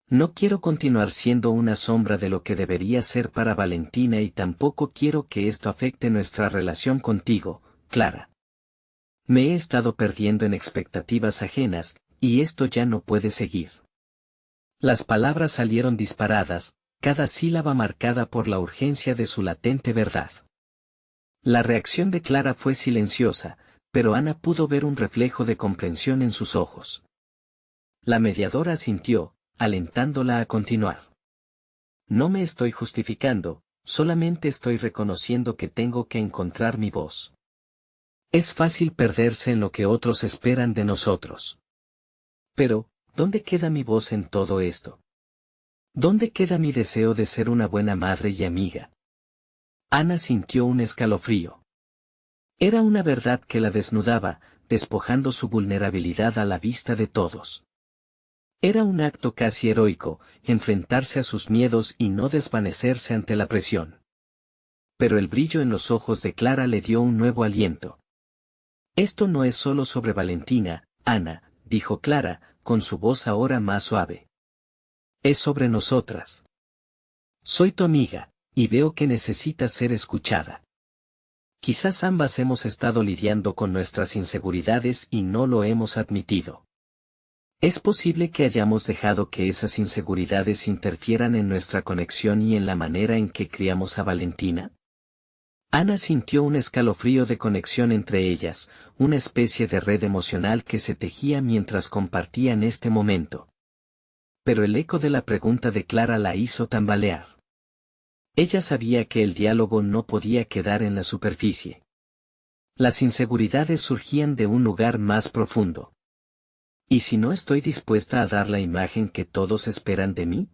No quiero continuar siendo una sombra de lo que debería ser para Valentina y tampoco quiero que esto afecte nuestra relación contigo, Clara. Me he estado perdiendo en expectativas ajenas, y esto ya no puede seguir. Las palabras salieron disparadas, cada sílaba marcada por la urgencia de su latente verdad. La reacción de Clara fue silenciosa, pero Ana pudo ver un reflejo de comprensión en sus ojos. La mediadora asintió, alentándola a continuar. No me estoy justificando, solamente estoy reconociendo que tengo que encontrar mi voz. Es fácil perderse en lo que otros esperan de nosotros. Pero, ¿dónde queda mi voz en todo esto? ¿Dónde queda mi deseo de ser una buena madre y amiga? Ana sintió un escalofrío. Era una verdad que la desnudaba, despojando su vulnerabilidad a la vista de todos. Era un acto casi heroico, enfrentarse a sus miedos y no desvanecerse ante la presión. Pero el brillo en los ojos de Clara le dio un nuevo aliento. Esto no es solo sobre Valentina, Ana, dijo Clara, con su voz ahora más suave. Es sobre nosotras. Soy tu amiga, y veo que necesitas ser escuchada. Quizás ambas hemos estado lidiando con nuestras inseguridades y no lo hemos admitido. ¿Es posible que hayamos dejado que esas inseguridades interfieran en nuestra conexión y en la manera en que criamos a Valentina? Ana sintió un escalofrío de conexión entre ellas, una especie de red emocional que se tejía mientras compartían este momento. Pero el eco de la pregunta de Clara la hizo tambalear. Ella sabía que el diálogo no podía quedar en la superficie. Las inseguridades surgían de un lugar más profundo. ¿Y si no estoy dispuesta a dar la imagen que todos esperan de mí?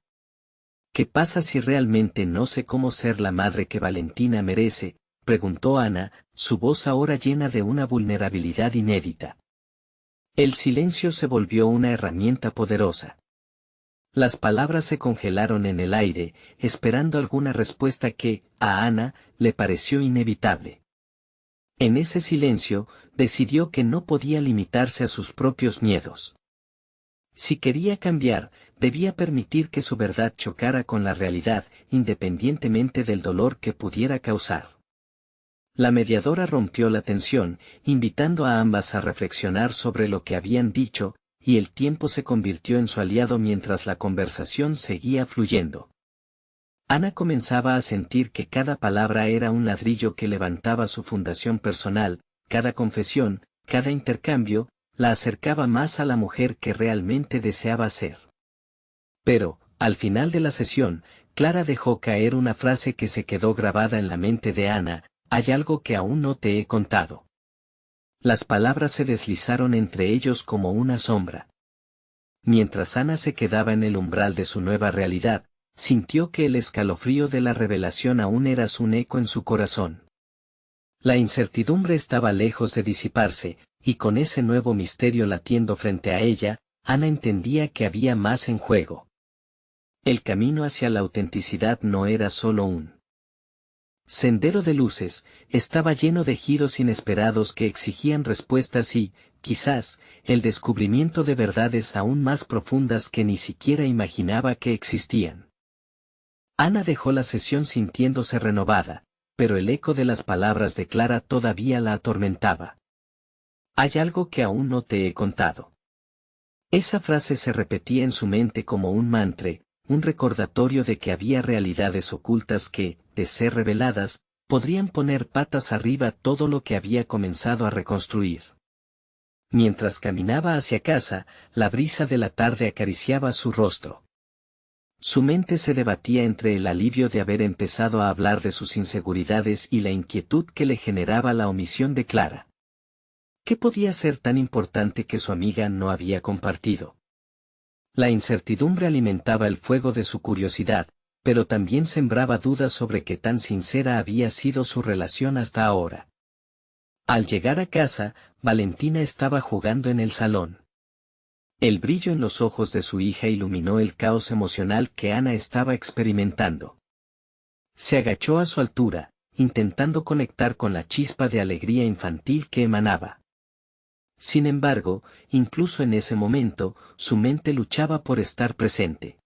¿Qué pasa si realmente no sé cómo ser la madre que Valentina merece?, preguntó Ana, su voz ahora llena de una vulnerabilidad inédita. El silencio se volvió una herramienta poderosa. Las palabras se congelaron en el aire, esperando alguna respuesta que, a Ana, le pareció inevitable. En ese silencio, decidió que no podía limitarse a sus propios miedos. Si quería cambiar, debía permitir que su verdad chocara con la realidad, independientemente del dolor que pudiera causar. La mediadora rompió la tensión, invitando a ambas a reflexionar sobre lo que habían dicho, y el tiempo se convirtió en su aliado mientras la conversación seguía fluyendo. Ana comenzaba a sentir que cada palabra era un ladrillo que levantaba su fundación personal, cada confesión, cada intercambio, la acercaba más a la mujer que realmente deseaba ser. Pero, al final de la sesión, Clara dejó caer una frase que se quedó grabada en la mente de Ana: «Hay algo que aún no te he contado». Las palabras se deslizaron entre ellos como una sombra. Mientras Ana se quedaba en el umbral de su nueva realidad, sintió que el escalofrío de la revelación aún era un eco en su corazón. La incertidumbre estaba lejos de disiparse, y con ese nuevo misterio latiendo frente a ella, Ana entendía que había más en juego. El camino hacia la autenticidad no era solo un sendero de luces, estaba lleno de giros inesperados que exigían respuestas y, quizás, el descubrimiento de verdades aún más profundas que ni siquiera imaginaba que existían. Ana dejó la sesión sintiéndose renovada, pero el eco de las palabras de Clara todavía la atormentaba. «Hay algo que aún no te he contado». Esa frase se repetía en su mente como un mantra, un recordatorio de que había realidades ocultas que, de ser reveladas, podrían poner patas arriba todo lo que había comenzado a reconstruir. Mientras caminaba hacia casa, la brisa de la tarde acariciaba su rostro. Su mente se debatía entre el alivio de haber empezado a hablar de sus inseguridades y la inquietud que le generaba la omisión de Clara. ¿Qué podía ser tan importante que su amiga no había compartido? La incertidumbre alimentaba el fuego de su curiosidad, pero también sembraba dudas sobre qué tan sincera había sido su relación hasta ahora. Al llegar a casa, Valentina estaba jugando en el salón. El brillo en los ojos de su hija iluminó el caos emocional que Ana estaba experimentando. Se agachó a su altura, intentando conectar con la chispa de alegría infantil que emanaba. Sin embargo, incluso en ese momento, su mente luchaba por estar presente.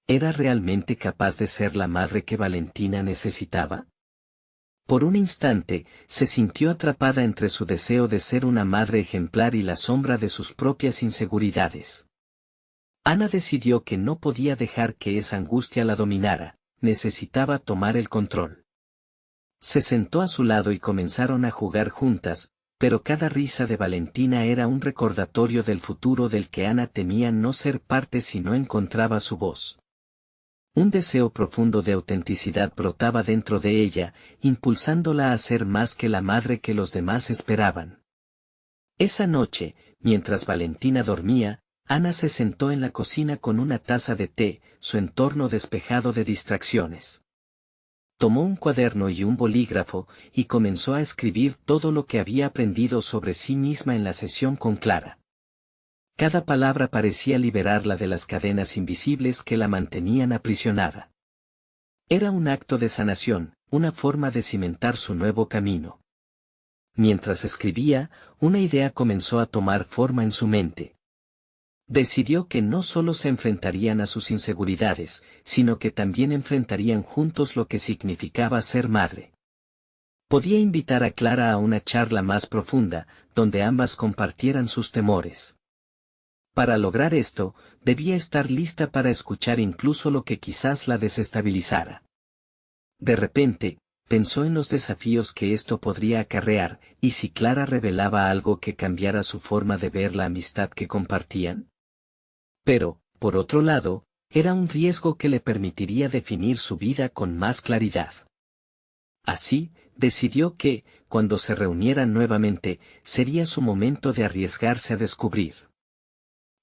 ¿Era realmente capaz de ser la madre que Valentina necesitaba? Por un instante, se sintió atrapada entre su deseo de ser una madre ejemplar y la sombra de sus propias inseguridades. Ana decidió que no podía dejar que esa angustia la dominara, necesitaba tomar el control. Se sentó a su lado y comenzaron a jugar juntas, pero cada risa de Valentina era un recordatorio del futuro del que Ana temía no ser parte si no encontraba su voz. Un deseo profundo de autenticidad brotaba dentro de ella, impulsándola a ser más que la madre que los demás esperaban. Esa noche, mientras Valentina dormía, Ana se sentó en la cocina con una taza de té, su entorno despejado de distracciones. Tomó un cuaderno y un bolígrafo, y comenzó a escribir todo lo que había aprendido sobre sí misma en la sesión con Clara. Cada palabra parecía liberarla de las cadenas invisibles que la mantenían aprisionada. Era un acto de sanación, una forma de cimentar su nuevo camino. Mientras escribía, una idea comenzó a tomar forma en su mente. Decidió que no solo se enfrentarían a sus inseguridades, sino que también enfrentarían juntos lo que significaba ser madre. Podía invitar a Clara a una charla más profunda, donde ambas compartieran sus temores. Para lograr esto, debía estar lista para escuchar incluso lo que quizás la desestabilizara. De repente, pensó en los desafíos que esto podría acarrear, y si Clara revelaba algo que cambiara su forma de ver la amistad que compartían. Pero, por otro lado, era un riesgo que le permitiría definir su vida con más claridad. Así, decidió que, cuando se reunieran nuevamente, sería su momento de arriesgarse a descubrir.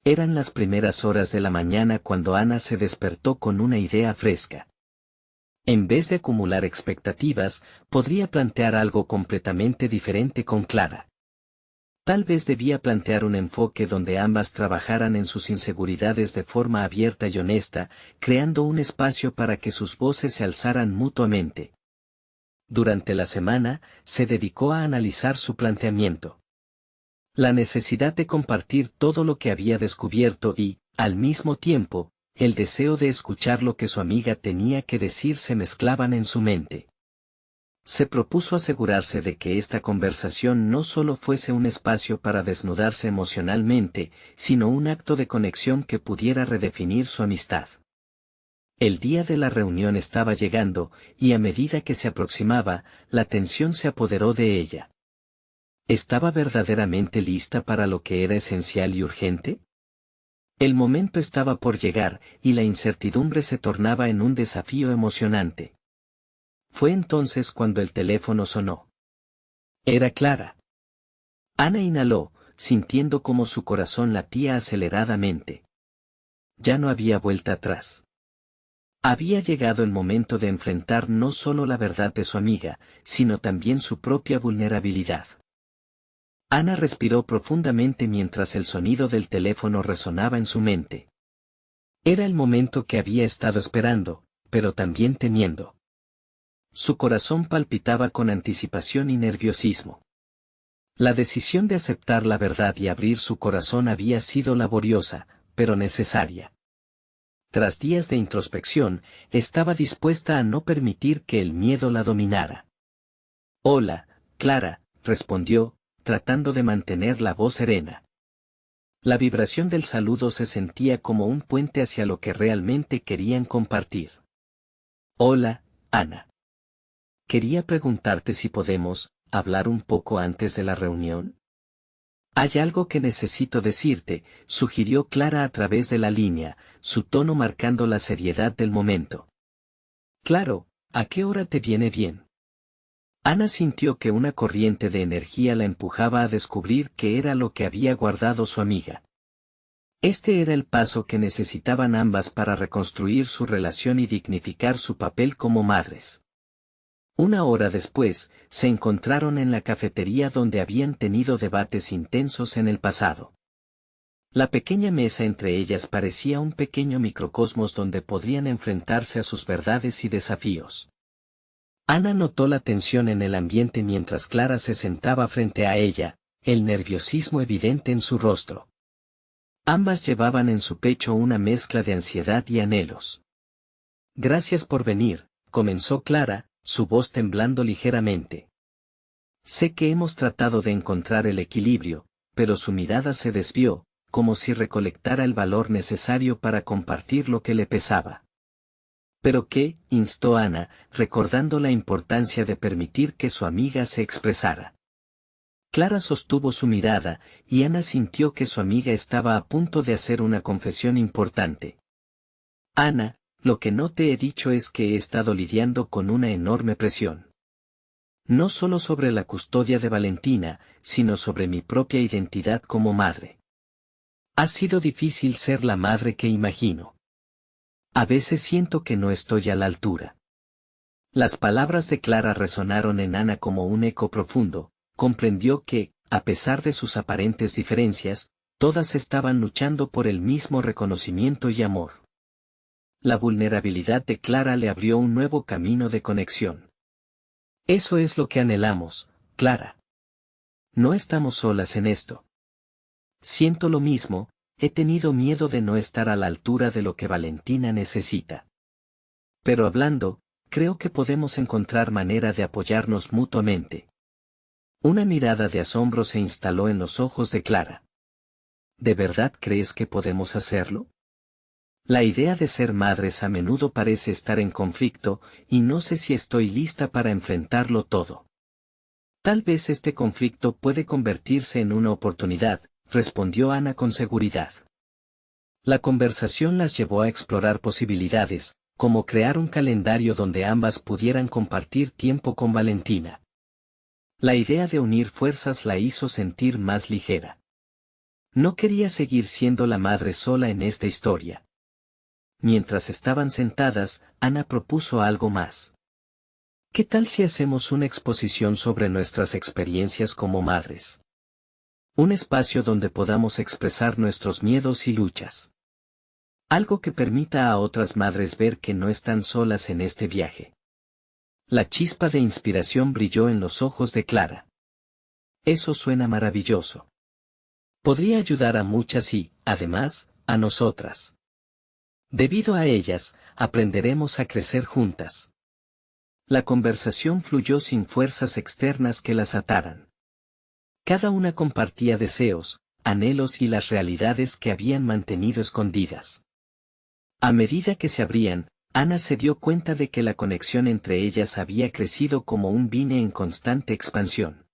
Eran las primeras horas de la mañana cuando Ana se despertó con una idea fresca. En vez de acumular expectativas, podría plantear algo completamente diferente con Clara. Tal vez debía plantear un enfoque donde ambas trabajaran en sus inseguridades de forma abierta y honesta, creando un espacio para que sus voces se alzaran mutuamente. Durante la semana, se dedicó a analizar su planteamiento. La necesidad de compartir todo lo que había descubierto y, al mismo tiempo, el deseo de escuchar lo que su amiga tenía que decir se mezclaban en su mente. Se propuso asegurarse de que esta conversación no solo fuese un espacio para desnudarse emocionalmente, sino un acto de conexión que pudiera redefinir su amistad. El día de la reunión estaba llegando, y a medida que se aproximaba, la tensión se apoderó de ella. ¿Estaba verdaderamente lista para lo que era esencial y urgente? El momento estaba por llegar, y la incertidumbre se tornaba en un desafío emocionante. Fue entonces cuando el teléfono sonó. Era Clara. Ana inhaló, sintiendo cómo su corazón latía aceleradamente. Ya no había vuelta atrás. Había llegado el momento de enfrentar no solo la verdad de su amiga, sino también su propia vulnerabilidad. Ana respiró profundamente mientras el sonido del teléfono resonaba en su mente. Era el momento que había estado esperando, pero también temiendo. Su corazón palpitaba con anticipación y nerviosismo. La decisión de aceptar la verdad y abrir su corazón había sido laboriosa, pero necesaria. Tras días de introspección, estaba dispuesta a no permitir que el miedo la dominara. «Hola, Clara», respondió, tratando de mantener la voz serena. La vibración del saludo se sentía como un puente hacia lo que realmente querían compartir. «Hola, Ana. Quería preguntarte si podemos hablar un poco antes de la reunión». «Hay algo que necesito decirte», sugirió Clara a través de la línea, su tono marcando la seriedad del momento. «Claro, ¿a qué hora te viene bien?». Ana sintió que una corriente de energía la empujaba a descubrir qué era lo que había guardado su amiga. Este era el paso que necesitaban ambas para reconstruir su relación y dignificar su papel como madres. Una hora después, se encontraron en la cafetería donde habían tenido debates intensos en el pasado. La pequeña mesa entre ellas parecía un pequeño microcosmos donde podrían enfrentarse a sus verdades y desafíos. Ana notó la tensión en el ambiente mientras Clara se sentaba frente a ella, el nerviosismo evidente en su rostro. Ambas llevaban en su pecho una mezcla de ansiedad y anhelos. «Gracias por venir», comenzó Clara, su voz temblando ligeramente. «Sé que hemos tratado de encontrar el equilibrio, pero su mirada se desvió, como si recolectara el valor necesario para compartir lo que le pesaba». «¿Pero qué?», instó Ana, recordando la importancia de permitir que su amiga se expresara. Clara sostuvo su mirada, y Ana sintió que su amiga estaba a punto de hacer una confesión importante. «Ana, lo que no te he dicho es que he estado lidiando con una enorme presión. No solo sobre la custodia de Valentina, sino sobre mi propia identidad como madre. Ha sido difícil ser la madre que imagino. A veces siento que no estoy a la altura». Las palabras de Clara resonaron en Ana como un eco profundo. Comprendió que, a pesar de sus aparentes diferencias, todas estaban luchando por el mismo reconocimiento y amor. La vulnerabilidad de Clara le abrió un nuevo camino de conexión. «Eso es lo que anhelamos, Clara. No estamos solas en esto. Siento lo mismo, he tenido miedo de no estar a la altura de lo que Valentina necesita. Pero hablando, creo que podemos encontrar manera de apoyarnos mutuamente». Una mirada de asombro se instaló en los ojos de Clara. «¿De verdad crees que podemos hacerlo? La idea de ser madres a menudo parece estar en conflicto, y no sé si estoy lista para enfrentarlo todo». «Tal vez este conflicto puede convertirse en una oportunidad», respondió Ana con seguridad. La conversación las llevó a explorar posibilidades, como crear un calendario donde ambas pudieran compartir tiempo con Valentina. La idea de unir fuerzas la hizo sentir más ligera. No quería seguir siendo la madre sola en esta historia. Mientras estaban sentadas, Ana propuso algo más. «¿Qué tal si hacemos una exposición sobre nuestras experiencias como madres? Un espacio donde podamos expresar nuestros miedos y luchas. Algo que permita a otras madres ver que no están solas en este viaje». La chispa de inspiración brilló en los ojos de Clara. «Eso suena maravilloso. Podría ayudar a muchas y, además, a nosotras. Debido a ellas, aprenderemos a crecer juntas. La conversación fluyó sin fuerzas externas que las ataran. Cada una compartía deseos, anhelos y las realidades que habían mantenido escondidas. A medida que se abrían, Ana se dio cuenta de que la conexión entre ellas había crecido como un vine en constante expansión.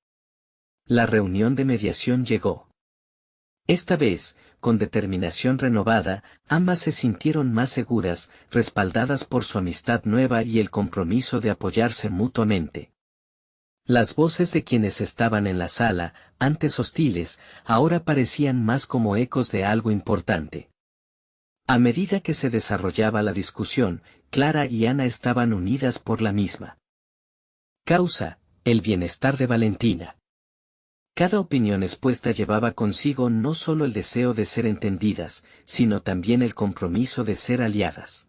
La reunión de mediación llegó. Esta vez, con determinación renovada, ambas se sintieron más seguras, respaldadas por su amistad nueva y el compromiso de apoyarse mutuamente. Las voces de quienes estaban en la sala, antes hostiles, ahora parecían más como ecos de algo importante. A medida que se desarrollaba la discusión, Clara y Ana estaban unidas por la misma causa, el bienestar de Valentina. Cada opinión expuesta llevaba consigo no solo el deseo de ser entendidas, sino también el compromiso de ser aliadas.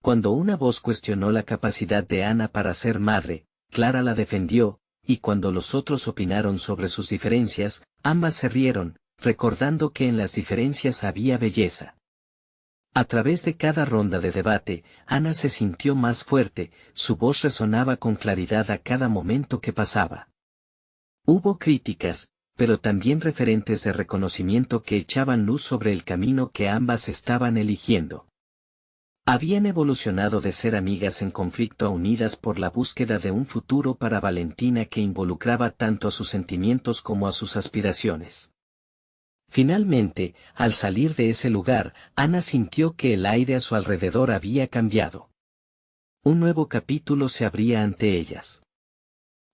Cuando una voz cuestionó la capacidad de Ana para ser madre, Clara la defendió, y cuando los otros opinaron sobre sus diferencias, ambas se rieron, recordando que en las diferencias había belleza. A través de cada ronda de debate, Ana se sintió más fuerte, su voz resonaba con claridad a cada momento que pasaba. Hubo críticas, pero también referentes de reconocimiento que echaban luz sobre el camino que ambas estaban eligiendo. Habían evolucionado de ser amigas en conflicto a unidas por la búsqueda de un futuro para Valentina que involucraba tanto a sus sentimientos como a sus aspiraciones. Finalmente, al salir de ese lugar, Ana sintió que el aire a su alrededor había cambiado. Un nuevo capítulo se abría ante ellas.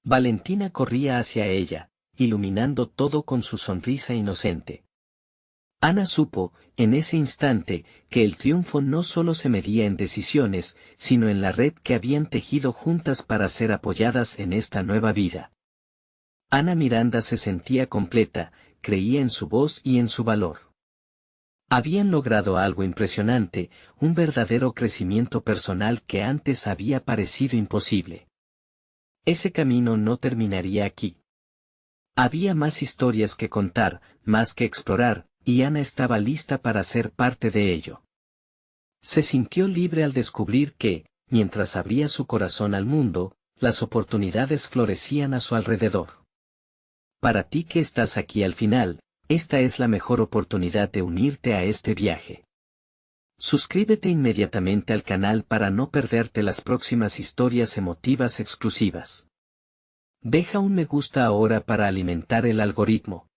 Valentina corría hacia ella, iluminando todo con su sonrisa inocente. Ana supo, en ese instante, que el triunfo no solo se medía en decisiones, sino en la red que habían tejido juntas para ser apoyadas en esta nueva vida. Ana Miranda se sentía completa, creía en su voz y en su valor. Habían logrado algo impresionante, un verdadero crecimiento personal que antes había parecido imposible. Ese camino no terminaría aquí. Había más historias que contar, más que explorar, y Ana estaba lista para ser parte de ello. Se sintió libre al descubrir que, mientras abría su corazón al mundo, las oportunidades florecían a su alrededor. Para ti que estás aquí al final, esta es la mejor oportunidad de unirte a este viaje. Suscríbete inmediatamente al canal para no perderte las próximas historias emotivas exclusivas. Deja un me gusta ahora para alimentar el algoritmo.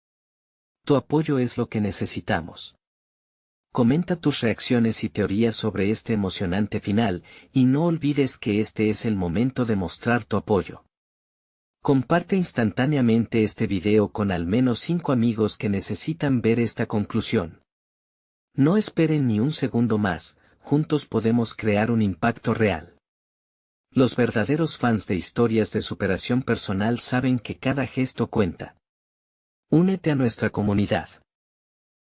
Tu apoyo es lo que necesitamos. Comenta tus reacciones y teorías sobre este emocionante final, y no olvides que este es el momento de mostrar tu apoyo. Comparte instantáneamente este video con al menos 5 amigos que necesitan ver esta conclusión. No esperen ni un segundo más, juntos podemos crear un impacto real. Los verdaderos fans de historias de superación personal saben que cada gesto cuenta. Únete a nuestra comunidad.